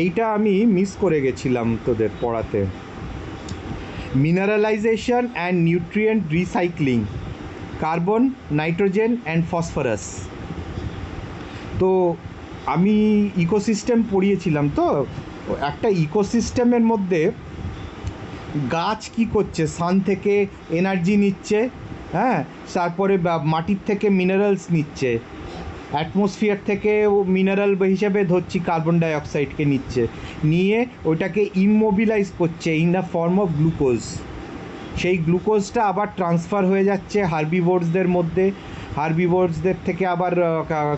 এইটা আমি মিস করে গেছিলাম তোদের পড়াতে। Mineralisation and nutrient recycling, carbon, nitrogen and phosphorus. তো আমি ইকোসিস্টেম পড়িয়েছিলাম, তো একটা ইকোসিস্টেমের মধ্যে গাছ কি করছে, সান থেকে এনার্জি নিচ্ছে, হ্যাঁ, তারপরে মাটির থেকে মিনারেলস নিচ্ছে, অ্যাটমসফিয়ার থেকে মিনারেল হিসেবে ধরছি কার্বন ডাইঅক্সাইডকে নিচ্ছে, নিয়ে ওইটাকে ইমমোবিলাইজ করছে in the form of glucose. সেই গ্লুকোজটা আবার ট্রান্সফার হয়ে যাচ্ছে হার্বিভোরসদের মধ্যে, হার্বিভোরসদের থেকে আবার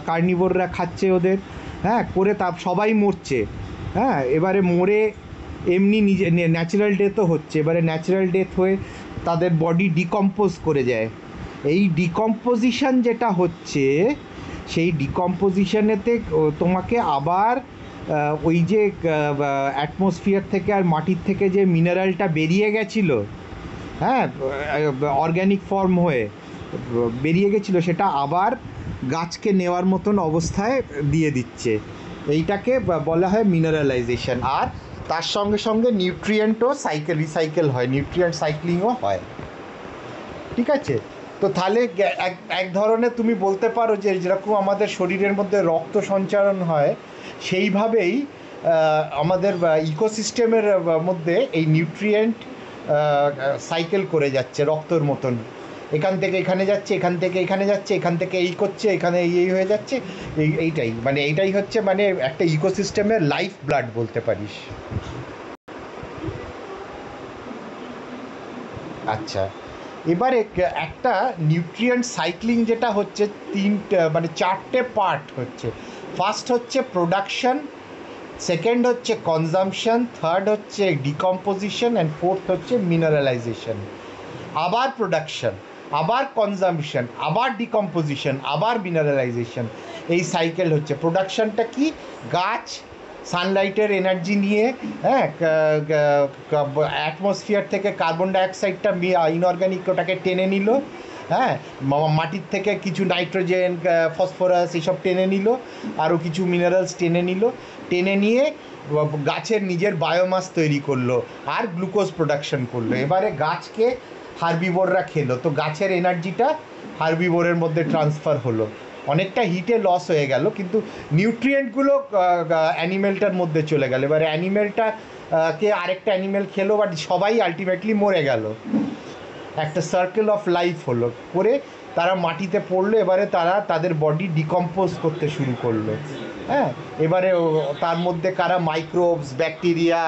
কার্নিভোররা খাচ্ছে ওদের, হ্যাঁ, করে তা সবাই মরছে। হ্যাঁ, এবারে মরে এমনি নিজে ন্যাচারাল ডেথও হচ্ছে। এবারে ন্যাচারাল ডেথ হয়ে তাদের বডি ডিকম্পোজ করে যায়। এই ডিকম্পোজিশন যেটা হচ্ছে, সেই ডিকম্পোজিশনেতে তোমাকে আবার ওই যে অ্যাটমসফিয়ার থেকে আর মাটির থেকে যে মিনারেলটা বেরিয়ে গেছিলো, হ্যাঁ, অর্গ্যানিক ফর্ম হয়ে বেরিয়ে গেছিলো, সেটা আবার গাছকে নেওয়ার মতন অবস্থায় দিয়ে দিচ্ছে। এইটাকে বলা হয় মিনারেলাইজেশন। আর তার সঙ্গে সঙ্গে নিউট্রিয়েন্টও রিসাইকেল হয়, নিউট্রিয়েন্ট সাইক্লিংও হয়। ঠিক আছে? তো তাহলে এক ধরনের তুমি বলতে পারো যে যেরকম আমাদের শরীরের মধ্যে রক্ত সঞ্চারণ হয়, সেইভাবেই আমাদের ইকোসিস্টেমের মধ্যে এই নিউট্রিয়েন্ট সাইকেল করে যাচ্ছে রক্তর মতন। এখান থেকে এখানে যাচ্ছে, এখান থেকে এখানে যাচ্ছে, এখান থেকে এই করছে, এখানে এই হয়ে যাচ্ছে। এইটাই মানে এইটাই হচ্ছে মানে একটা ইকোসিস্টেমের লাইফ ব্লাড বলতে পারিস। আচ্ছা, এবারে একটা নিউট্রিয়েন্ট সাইক্লিং যেটা হচ্ছে মানে 4টে পার্ট হচ্ছে। ফার্স্ট হচ্ছে প্রোডাকশন, সেকেন্ড হচ্ছে কনজাম্পশন, থার্ড হচ্ছে ডিকম্পোজিশন অ্যান্ড ফোর্থ হচ্ছে মিনারেলাইজেশন। আবার প্রোডাকশন, আবার কনজাম্পশন, আবার ডিকম্পোজিশন, আবার মিনারেলাইজেশন। এই সাইকেল হচ্ছে। প্রোডাকশনটা কি? গাছ সানলাইটের এনার্জি নিয়ে, হ্যাঁ, অ্যাটমসফিয়ার থেকে কার্বন ডাইঅক্সাইডটা ইনঅর্গ্যানিক ওটাকে টেনে নিল, হ্যাঁ, মাটির থেকে কিছু নাইট্রোজেন, ফসফরাস এসব টেনে নিল, আরও কিছু মিনারেলস টেনে নিল, টেনে নিয়ে গাছের নিজের বায়োমাস তৈরি করলো আর গ্লুকোজ প্রোডাকশন করলো। এবারে গাছকে হার্বিভোররা খেলো, তো গাছের এনার্জিটা হার্বিভোরের মধ্যে ট্রান্সফার হলো, অনেকটা হিটে লস হয়ে গেল, কিন্তু নিউট্রিয়েন্টগুলো অ্যানিমেলটার মধ্যে চলে গেল। এবারে অ্যানিমেলটা কে আরেকটা অ্যানিমেল খেলো, বাট সবাই আলটিমেটলি মরে গেল। একটা সার্কেল অফ লাইফ হলো, করে তারা মাটিতে পড়লো। এবারে তারা তাদের বডি ডিকম্পোজ করতে শুরু করলো। হ্যাঁ, এবারে তার মধ্যে কারা মাইক্রোবস, ব্যাকটেরিয়া,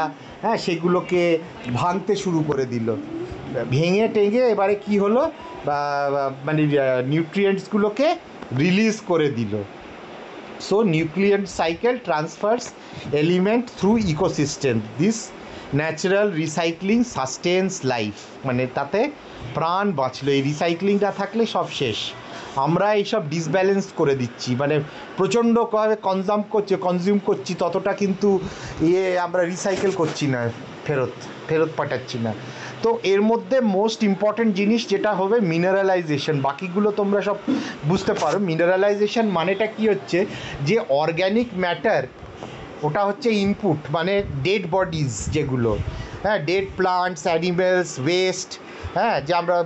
হ্যাঁ, সেগুলোকে ভাঙতে শুরু করে দিল। ভেঙে টেঙে এবারে কি হলো, মানে নিউট্রিয়েন্টসগুলোকে রিলিজ করে দিল। So nutrient cycle transfers element through ecosystem. This natural recycling sustains life. মানে তাতে প্রাণ বাঁচলো। এই রিসাইক্লিংটা থাকলে সব শেষ। আমরা এইসব ডিসব্যালেন্স করে দিচ্ছি, মানে প্রচণ্ডভাবে কনজিউম করছি, ততটা কিন্তু আমরা রিসাইকেল করছি না, ফেরত পাঠাচ্ছি না। তো এর মধ্যে মোস্ট ইম্পর্ট্যান্ট জিনিস যেটা হবে মিনারেলাইজেশন। বাকিগুলো তোমরা সব বুঝতে পারো। মিনারেলাইজেশন মানেটা কি হচ্ছে, যে অর্গ্যানিক ম্যাটার, ওটা হচ্ছে ইনপুট, মানে ডেড বডিজ যেগুলো, হ্যাঁ, ডেড প্লান্টস, অ্যানিমেলস, ওয়েস্ট, হ্যাঁ, যে আমরা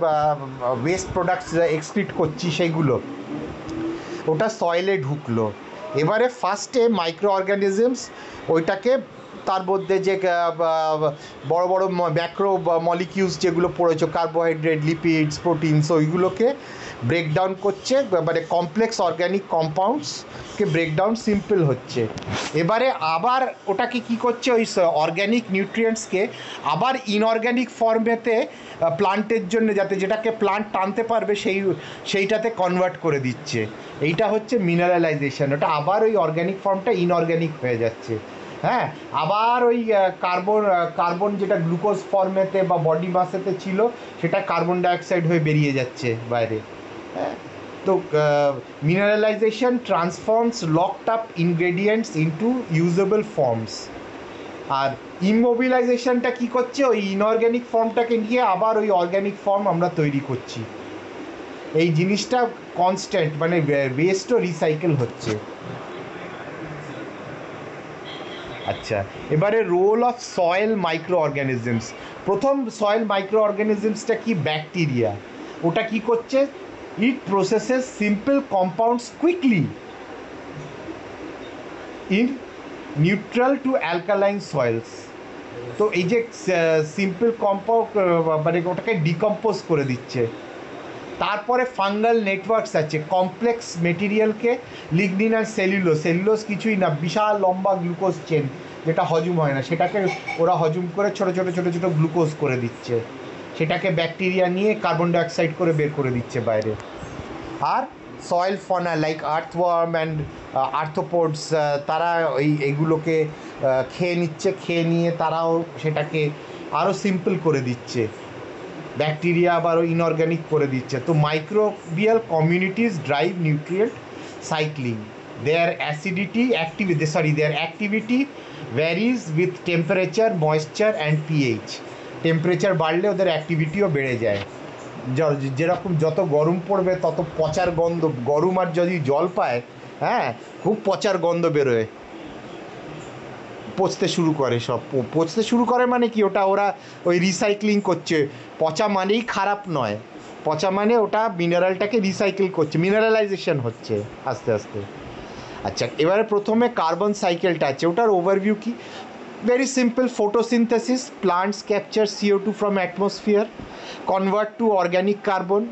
ওয়েস্ট প্রোডাক্টস এক্সক্রিট করছি, সেইগুলো ওটা সয়েলে ঢুকলো। এবারে ফার্স্টে মাইক্রো অর্গানিজমস ওইটাকে, তার মধ্যে যে বড় বড় ম্যাক্রো মলিকিউলস যেগুলো পড়েছো, কার্বোহাইড্রেট, লিপিডস, প্রোটিনস, ওইগুলোকে ব্রেকডাউন করছে, মানে কমপ্লেক্স অর্গ্যানিক কম্পাউন্ডসকে ব্রেকডাউন সিম্পল হচ্ছে। এবারে আবার ওটাকে কি করছে, ওই অর্গ্যানিক নিউট্রিয়েন্টসকে আবার ইনঅর্গ্যানিক ফর্মেতে প্লান্টের জন্য, যাতে যেটাকে প্লান্ট টানতে পারবে সেইটাতে কনভার্ট করে দিচ্ছে। এইটা হচ্ছে মিনারেলাইজেশন। ওটা আবার ওই অর্গ্যানিক ফর্মটা ইনঅর্গ্যানিক হয়ে যাচ্ছে। হ্যাঁ, আবার ওই কার্বন যেটা গ্লুকোজ ফর্মেতে বা বডি মাসেতে ছিল, সেটা কার্বন ডাইঅক্সাইড হয়ে বেরিয়ে যাচ্ছে বাইরে। হ্যাঁ, তো mineralisation transforms locked up ingredients into usable forms. আর ইমোবিলাইজেশনটা কি করছে, ওই ইনঅর্গ্যানিক ফর্মটাকে নিয়ে আবার ওই অর্গ্যানিক ফর্ম আমরা তৈরি করছি। এই জিনিসটা কনস্ট্যান্ট, মানে ওয়েস্টও রিসাইকেল হচ্ছে। আচ্ছা, এবারে role of soil micro organisms. প্রথম সয়েল মাইক্রো অর্গানিজমসটা কি? ব্যাকটেরিয়া। ওটা কি করছে? It processes simple compounds quickly in neutral to alkaline soils. তো এই যে সিম্পল কম্পাউন্ড মানে ওটাকে ডিকম্পোজ করে দিচ্ছে। তারপরে ফাঙ্গাল নেটওয়ার্কস আছে, কমপ্লেক্স মেটেরিয়ালকে লিগনিন আর সেলুলোজ কিছুই না, বিশাল লম্বা গ্লুকোজ চেন যেটা হজম হয় না, সেটাকে ওরা হজম করে ছোটো ছোটো ছোটো ছোটো গ্লুকোজ করে দিচ্ছে, সেটাকে ব্যাকটেরিয়া নিয়ে কার্বন ডাইঅক্সাইড করে বের করে দিচ্ছে বাইরে। আর সয়েল ফনা লাইক আর্থওয়ার্ম অ্যান্ড আর্থোপোডস, তারা এইগুলোকে খেয়ে নিচ্ছে, খেয়ে নিয়ে তারাও সেটাকে আরও সিম্পল করে দিচ্ছে, ব্যাকটেরিয়া আবার ইনঅর্গ্যানিক করে দিচ্ছে। তো microbial communities drive nutrient cycling. Their activity varies with temperature, moisture and pH. Temperature বাড়লে ওদের অ্যাক্টিভিটিও বেড়ে যায়। যেরকম যত গরম পড়বে তত পচার গন্ধ, গরম আর যদি জল পায়, হ্যাঁ, খুব পচার গন্ধ বেরোয়, পচতে শুরু করে। সব পচতে শুরু করে মানে কি, ওটা ওরা ওই রিসাইক্লিং করছে। পচা মানেই খারাপ নয়, পচা মানে ওটা মিনারেলটাকে রিসাইকেল করছে, মিনারেলাইজেশন হচ্ছে আস্তে আস্তে। আচ্ছা, এবারে প্রথমে কার্বন সাইকেলটা আছে, ওটার ওভারভিউ কি? Very simple. Photosynthesis, plants capture CO2 from atmosphere, convert to organic carbon.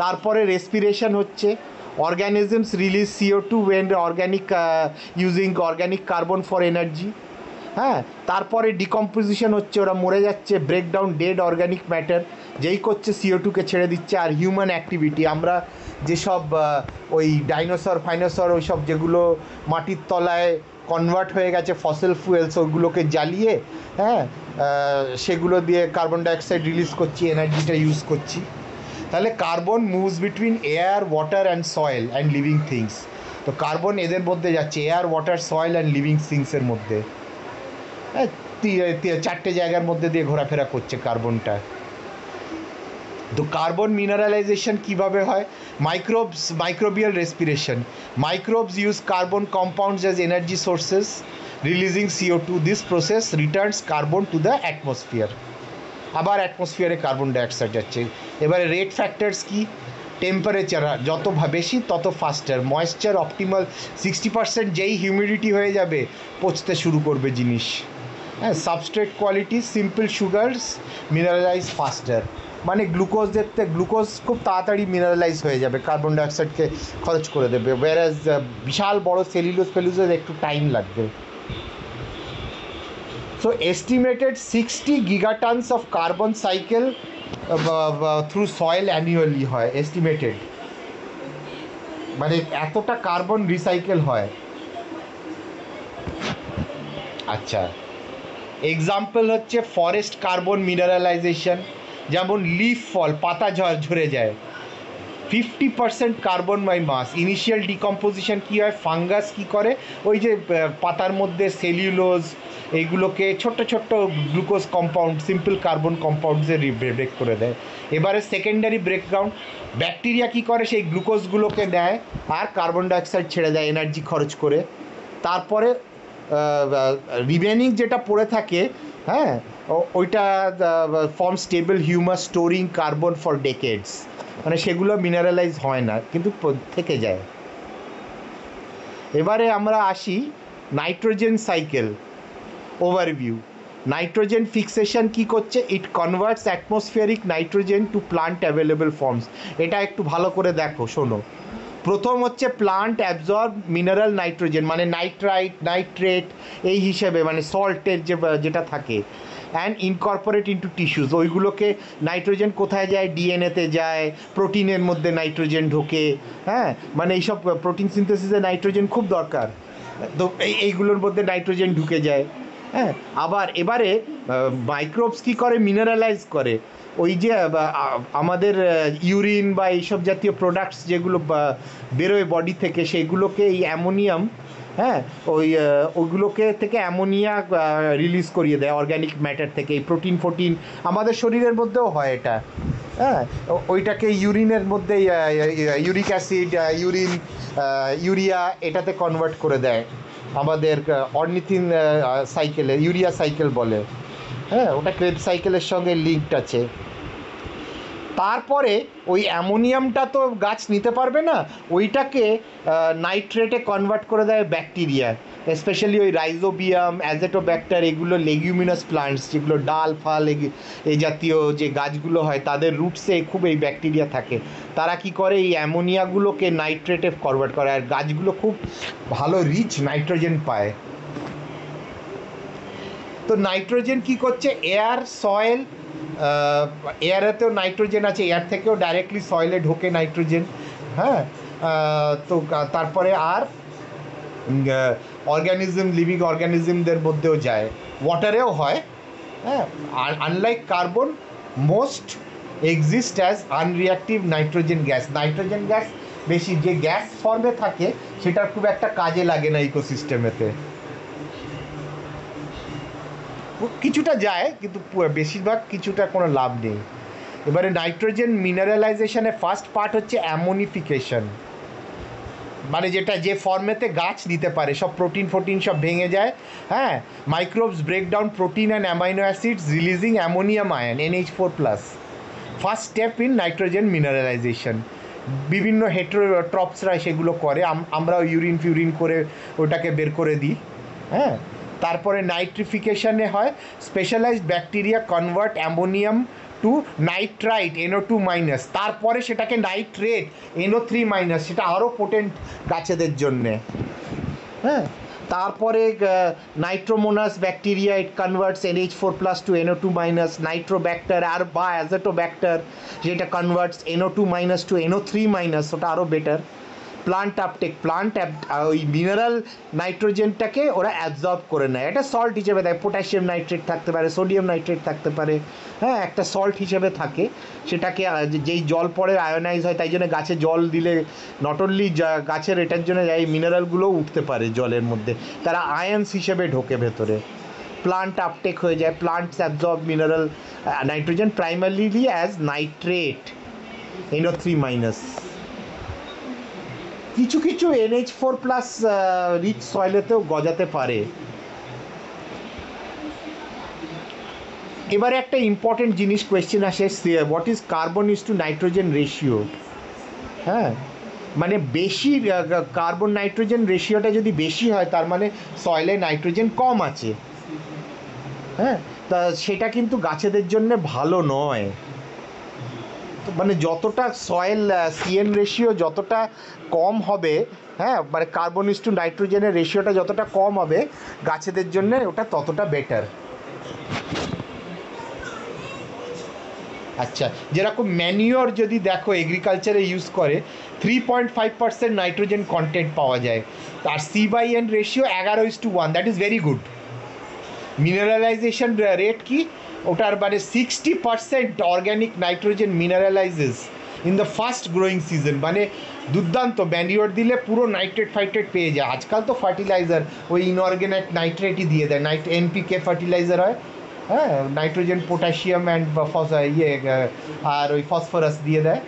তারপরে রেসপিরেশন হচ্ছে, organisms release CO2 when organic using organic carbon for energy. হ্যাঁ, তারপরে ডিকম্পোজিশন হচ্ছে, ওরা মরে যাচ্ছে, ব্রেকডাউন ডেড অর্গ্যানিক ম্যাটার, যেই করছে CO2কে ছেড়ে দিচ্ছে। আর হিউম্যান অ্যাক্টিভিটি, আমরা যেসব ওই ডাইনোসর ফাইনোসর ওইসব যেগুলো মাটির তলায় কনভার্ট হয়ে গেছে ফসিল ফুয়েলস, ওইগুলোকে জ্বালিয়ে, হ্যাঁ, সেগুলো দিয়ে কার্বন ডাইঅক্সাইড রিলিজ করছি, এনার্জিটা ইউজ করছি। তাহলে carbon moves between air, water and soil and living things. তো কার্বন এদের মধ্যে যাচ্ছে, air, water, soil and living থিংসের মধ্যে। হ্যাঁ, চারটে জায়গার মধ্যে দিয়ে ঘোরাফেরা করছে কার্বনটা। তো কার্বন মিনারেলাইজেশন কীভাবে হয়? Microbial respiration. Microbes use carbon compounds as energy sources, releasing CO2. This process Returns carbon to the atmosphere. আবার অ্যাটমসফিয়ারে কার্বন ডাইঅক্সাইড যাচ্ছে। এবারে রেট ফ্যাক্টরস কি? টেম্পারেচার যত বেশি তত ফাস্টার, ময়েশ্চার অপটিমাল 60%, যেই হিউমিডিটি হয়ে যাবে পচতে শুরু করবে জিনিস। হ্যাঁ, substrate quality, simple sugars mineralise faster, মানে গ্লুকোজ খুব তাড়াতাড়ি মিনারেলাইজ হয়ে যাবে, কার্বন ডাইঅক্সাইডকে খরচ করে দেবে। ওয়ারাজ বিশাল বড় সেলুলোজ একটু টাইম লাগবে। So estimated 60 gigatons of carbon cycle through soil annually হয়, এস্টিমেটেড, মানে এতটা কার্বন রিসাইকেল হয়। আচ্ছা, এক্সাম্পল হচ্ছে ফরেস্ট কার্বন মিনারেলাইজেশন, যেমন লিফ ফল, পাতা ঝরে যায়, 50% carbon by mass. Initial decomposition কী হয়? ফাঙ্গাস কী করে, ওই যে পাতার মধ্যে সেলুলোজ এইগুলোকে ছোট্ট ছোট্ট গ্লুকোজ কম্পাউন্ড, সিম্পল কার্বন কম্পাউন্ডসে ব্রেক করে দেয়। এবারে সেকেন্ডারি ব্রেকডাউন, ব্যাকটেরিয়া কী করে, সেই গ্লুকোজগুলোকে নেয় আর কার্বন ডাইঅক্সাইড ছেড়ে দেয় এনার্জি খরচ করে। তারপরে রিমেনিং যেটা পড়ে থাকে, হ্যাঁ, ওইটা form stable humus storing carbon for decades, মানে সেগুলো মিনারেলাইজ হয় না কিন্তু থেকে যায়। এবারে আমরা আসি nitrogen cycle overview. Nitrogen fixation কি করছে? It converts atmospheric nitrogen to plant available forms. এটা একটু ভালো করে দেখো, শোনো। প্রথম হচ্ছে প্লান্ট অ্যাবজর্ব মিনারেল নাইট্রোজেন, মানে নাইট্রেট এই হিসেবে, মানে সল্টের যেটা থাকে, অ্যান্ড ইনকর্পোরেট ইন্টু টিস্যুজ। ওইগুলোকে নাইট্রোজেন কোথায় যায়? ডিএনএতে যায়, প্রোটিনের মধ্যে নাইট্রোজেন ঢোকে। হ্যাঁ, মানে এইসব প্রোটিন সিনথেসিসে নাইট্রোজেন খুব দরকার, তো এইগুলোর মধ্যে নাইট্রোজেন ঢুকে যায়। হ্যাঁ, আবার এবারে মাইক্রোবস কী করে? মিনারেলাইজ করে। ওই যে আমাদের ইউরিন বা এইসব জাতীয় প্রোডাক্টস যেগুলো বেরোয় বডি থেকে, সেইগুলোকে এই অ্যামোনিয়াম, হ্যাঁ, ওইগুলোকে থেকে অ্যামোনিয়া রিলিজ করিয়ে দেয় অর্গ্যানিক ম্যাটার থেকে। এই প্রোটিন আমাদের শরীরের মধ্যেও হয় এটা। হ্যাঁ, ওইটাকে ইউরিনের মধ্যে ইউরিক অ্যাসিড, ইউরিয়া এটাতে কনভার্ট করে দেয়। আমাদের অর্নিথিন সাইকেলে ইউরিয়া সাইকেল বলে, হ্যাঁ, ওটা ক্রেব সাইকেলের সঙ্গে লিঙ্কড আছে। তারপরে ওই অ্যামোনিয়ামটা তো গাছ নিতে পারবে না, ওইটাকে নাইট্রেটে কনভার্ট করে দেয় ব্যাকটেরিয়া, স্পেশালি ওই রাইজোবিয়াম, অ্যাজেটোব্যাক্টার, এগুলো লেগুমিনাস প্লান্টস, যেগুলো ডাল ফাল এই জাতীয় যে গাছগুলো হয় তাদের রুটসে খুব এই ব্যাকটেরিয়া থাকে। তারা কি করে এই অ্যামোনিয়াগুলোকে নাইট্রেটে কনভার্ট করে, আর গাছগুলো খুব ভালো রিচ নাইট্রোজেন পায়। তো নাইট্রোজেন কি করছে, এয়ার, সয়েল, এয়ারেতেও নাইট্রোজেন আছে, এয়ার থেকেও ডাইরেক্টলি সয়েলে ঢোকে নাইট্রোজেন, হ্যাঁ। তো তারপরে আর অর্গানিজম, লিভিং অর্গানিজমদের মধ্যেও যায়, ওয়াটারেও হয়, হ্যাঁ। আর unlike carbon, most exist as unreactive nitrogen gas. Nitrogen gas বেশি যে গ্যাস ফর্মে থাকে সেটা খুব একটা কাজে লাগে না ইকোসিস্টেমেতে, কিছুটা যায় কিন্তু বেশিরভাগ কিছুটা কোনো লাভ নেই। এবারে নাইট্রোজেন মিনারেলাইজেশনের ফার্স্ট পার্ট হচ্ছে অ্যামোনিফিকেশন, মানে যেটা যে ফর্মেতে গাছ নিতে পারে, সব প্রোটিন ফোটিন সব ভেঙে যায়, হ্যাঁ। Microbes break down protein and amino acids releasing ammonium ion NH4+, first step in nitrogen mineralisation. বিভিন্ন হেটেরোট্রপসরা সেগুলো করে, আমরা ইউরিন ফিউরিন করে ওটাকে বের করে দিই, হ্যাঁ। তারপরে নাইট্রিফিকেশনে হয়, specialised bacteria convert ammonium to nitrite NO2-, তারপরে সেটাকে নাইট্রেট NO3-, সেটা আরও পোটেন্ট গাছেদের জন্যে, হ্যাঁ। তারপরে nitrosomonas bacteria, it converts NH4+ to NO2-, nitrobacter আর বা অ্যাজেটোব্যাক্টার যেটা কনভার্টস NO2- টু NO3-, ওটা আরও বেটার। প্লান্ট আপটেক, ওই মিনারেল নাইট্রোজেনটাকে ওরা অ্যাবজর্ব করে নেয়, এটা সল্ট হিসেবে দেয়, পটাশিয়াম নাইট্রেট থাকতে পারে, সোডিয়াম নাইট্রেট থাকতে পারে, হ্যাঁ, একটা সল্ট হিসেবে থাকে। সেটাকে যেই জল পরে আয়োনাইজ হয়, তাই জন্য গাছে জল দিলে নট অনলি গাছের এটার জন্য এই মিনারেলগুলোও উঠতে পারে জলের মধ্যে, তারা আয়ন্স হিসেবে ঢোকে ভেতরে, প্লান্ট আপটেক হয়ে যায়, plants absorb mineral nitrogen primarily as nitrate NO3-। কিছু কিছু NH4+ রিচ সয়েলেতেও গজাতে পারে। এবারে একটা ইম্পর্টেন্ট জিনিস কোয়েশ্চেন আসে, what is carbon is to nitrogen ratio, হ্যাঁ। মানে বেশি কার্বন নাইট্রোজেন রেশিওটা যদি বেশি হয় তার মানে সয়েলে নাইট্রোজেন কম আছে, হ্যাঁ। তা সেটা কিন্তু গাছেদের জন্য ভালো নয়। মানে যতটা সয়েল CN রেশিও যতটা কম হবে, হ্যাঁ, মানে কার্বন ইজ টু নাইট্রোজেনের রেশিওটা যতটা কম হবে গাছেদের জন্য ওটা ততটা বেটার। আচ্ছা, যেরকম ম্যানিওর যদি দেখো এগ্রিকালচারে ইউজ করে 3.5% নাইট্রোজেন কন্টেন্ট পাওয়া যায়, আর C/N ratio 11:1, that is very good. Mineralisation rate কি, ওটার মানে 60% organic nitrogen mineralises in the first growing season, মানে দুর্দান্ত। ম্যানিওর দিলে পুরো নাইট্রেট ফাইট্রেট পেয়ে যায়। আজকাল তো ফার্টিলাইজার ওই ইনঅর্গ্যানিক নাইট্রেটই দিয়ে দেয়, NPK ফার্টিলাইজার হয়, হ্যাঁ, নাইট্রোজেন, পটাশিয়াম অ্যান্ড আর ওই ফসফরাস দিয়ে দেয়,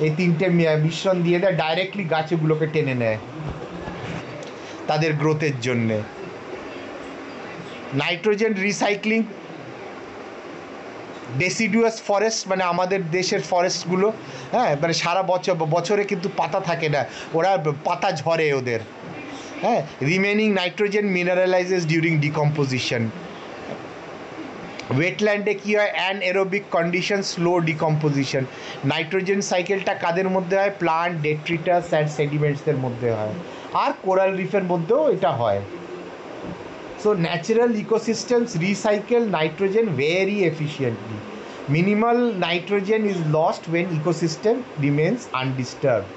এই তিনটে মিশ্রণ দিয়ে দেয়, ডাইরেক্টলি গাছগুলোকে টেনে নেয় তাদের গ্রোথের জন্যে। নাইট্রোজেন রিসাইক্লিং, ডেসিডুয়াস ফরেস্ট, মানে আমাদের দেশের ফরেস্টগুলো, হ্যাঁ, মানে সারা বছরে কিন্তু পাতা থাকে না, ওরা পাতা ঝরে ওদের, হ্যাঁ। Remaining nitrogen mineralises during decomposition. ওয়েটল্যান্ডে কী হয়, anaerobic condition, slow decomposition. Nitrogen সাইকেলটা কাদের মধ্যে হয়, প্লান্ট, ডেট্রিটাস অ্যান্ড সেডিমেন্টসদের মধ্যে হয়, আর কোরাল রিফের মধ্যেও এটা হয়। So natural ecosystems recycle nitrogen very efficiently. Minimal nitrogen is lost when ecosystem remains undisturbed.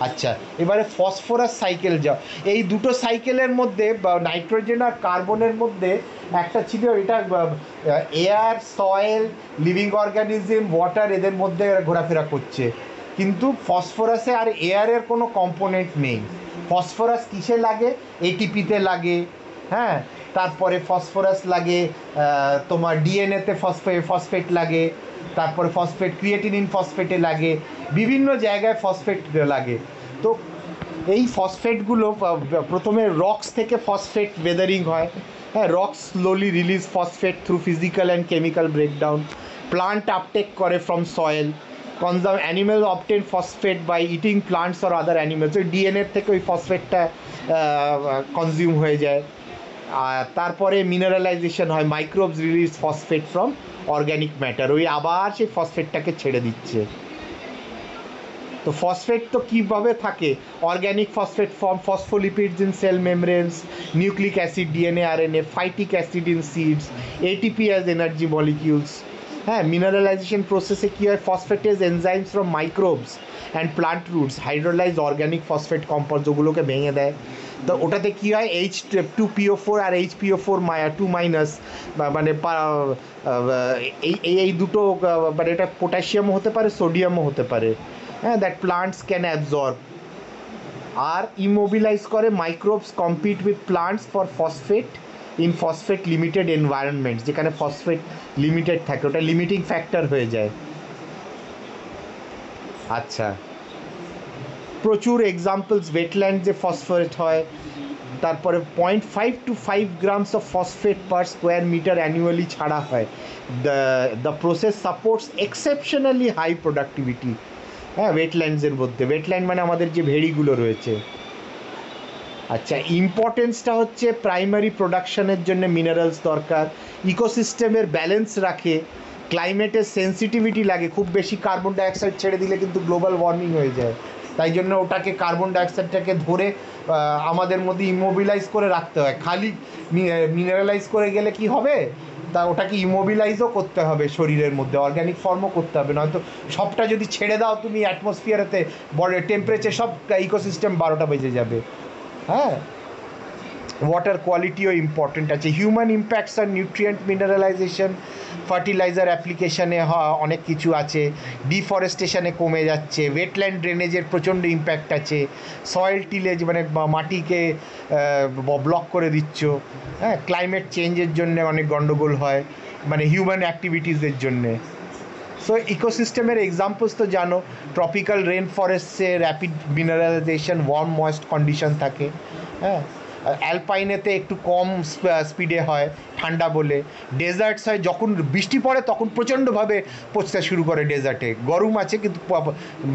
আচ্ছা, এবারে ফসফরাস সাইকেল যাও, এই দুটো সাইকেলের মধ্যে নাইট্রোজেন আর কার্বনের মধ্যে একটা ছিল, এটা air, soil, living organism, water, এদের মধ্যে ঘোরাফেরা করছে, কিন্তু ফসফরাসে আর এয়ারের কোনো কম্পোনেন্ট নেই। ফসফরাস কিসে লাগে, ATPতে লাগে, হ্যাঁ। তারপরে ফসফরাস লাগে তোমার ডিএনএতে, ফসফেট লাগে, তারপরে ফসফেট ক্রিয়েটিনিন ফসফেটে লাগে, বিভিন্ন জায়গায় ফসফেট লাগে। তো এই ফসফেটগুলো প্রথমে রক্স থেকে ফসফেট ওয়েদারিং হয়, হ্যাঁ, rocks slowly release phosphate through physical and chemical breakdown, plant uptake করে from soil, conserve animal obtain phosphate by eating plants or other animals, ওই ডিএনএর থেকে ওই ফসফেটটা কনজিউম হয়ে যায়। আর তারপরে মিনারেলাইজেশন হয়, microbes release phosphate from organic matter, ওই আবার সেই ফসফেটটাকে ছেড়ে দিচ্ছে। তো ফসফেট তো কীভাবে থাকে, organic phosphate form phospholipids in cell membranes, nucleic acid DNA RNA, phytic acid in seeds, ATP as energy molecules. হ্যাঁ, মিনারেলাইজেশন প্রসেসে কী হয়, phosphatase enzymes from microbes and plant roots hydrolyse organic phosphate compounds, ওগুলোকে ভেঙে দেয়। তো ওটাতে কী হয়, H2PO4 আর HPO4 2 মাইনাস, মানে এই দুটো, মানে এটা পটাশিয়ামও হতে পারে, সোডিয়ামও হতে পারে, হ্যাঁ, দ্যাট প্লান্টস ক্যান অ্যাবজর্ব। আর ইমোবিলাইজ করে, microbes compete with plants for phosphate in phosphate limited environment, যেখানে ফসফেট লিমিটেড থাকে, ওটা লিমিটিং ফ্যাক্টর হয়ে যায়। আচ্ছা, প্রচুর এক্সাম্পলস, ওয়েটল্যান্ডসে ফসফেট হয়, তারপরে 0.5 to 5 grams of phosphate per square metre annually ছাড়া হয়। The process supports exceptionally high productivity, হ্যাঁ, ওয়েটল্যান্ডসের মধ্যে। ওয়েটল্যান্ড মানে আমাদের যে ভেড়িগুলো রয়েছে। আচ্ছা, ইম্পর্টেন্সটা হচ্ছে প্রাইমারি প্রোডাকশনের জন্য মিনারেলস দরকার, ইকোসিস্টেমের ব্যালেন্স রাখে, ক্লাইমেটের সেন্সিটিভিটি লাগে, খুব বেশি কার্বন ডাইঅক্সাইড ছেড়ে দিলে কিন্তু গ্লোবাল ওয়ার্মিং হয়ে যায়, তাই জন্য ওটাকে কার্বন ডাইঅক্সাইডটাকে ধরে আমাদের মধ্যে ইমোবিলাইজ করে রাখতে হয়। খালি মিনারেলাইজ করে গেলে কি হবে, তা ওটাকে ইমোবিলাইজও করতে হবে, শরীরের মধ্যে অর্গ্যানিক ফর্মও করতে হবে, নয়তো সবটা যদি ছেড়ে দাও তুমি অ্যাটমসফিয়ারেতে, বড় টেম্পারেচার সব ইকোসিস্টেম 12টা বেজে যাবে। হ্যাঁ, ওয়াটার কোয়ালিটিও ইম্পর্টেন্ট আছে। হিউম্যান ইম্প্যাক্টস আর নিউট্রিয়েন্ট মিনারেলাইজেশন, ফার্টিলাইজার অ্যাপ্লিকেশানে অনেক কিছু আছে, ডিফরেস্টেশনে কমে যাচ্ছে, ওয়েটল্যান্ড ড্রেনেজের প্রচণ্ড ইম্প্যাক্ট আছে, সয়েল টিলেজ মানে মাটিকে ব্লক করে দিচ্ছ, হ্যাঁ, ক্লাইমেট চেঞ্জের জন্য অনেক গণ্ডগোল হয়, মানে হিউম্যান অ্যাক্টিভিটিসের জন্যে। সো ইকোসিস্টেমের এক্সাম্পলস তো জানো, ট্রপিক্যাল রেন ফরেস্টে rapid mineralisation, warm moist condition থাকে, হ্যাঁ, অ্যালপাইনেতে একটু কম স্পিডে হয় ঠান্ডা বলে, ডেজার্টস হয় যখন বৃষ্টি পড়ে তখন প্রচণ্ডভাবে পচতে শুরু করে, ডেজার্টে গরম আছে কিন্তু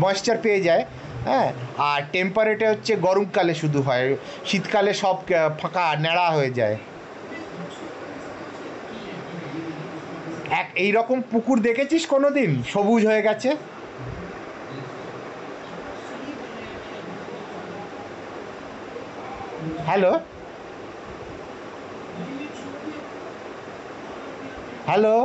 ময়েশ্চার পেয়ে যায়, হ্যাঁ, আর টেম্পারেচার হচ্ছে গরমকালে শুধু হয়, শীতকালে সব ফাঁকা ন্যাড়া হয়ে যায়। এইরকম পুকুর দেখেছিস কোনো দিন সবুজ হয়ে গেছে? Hello, hello.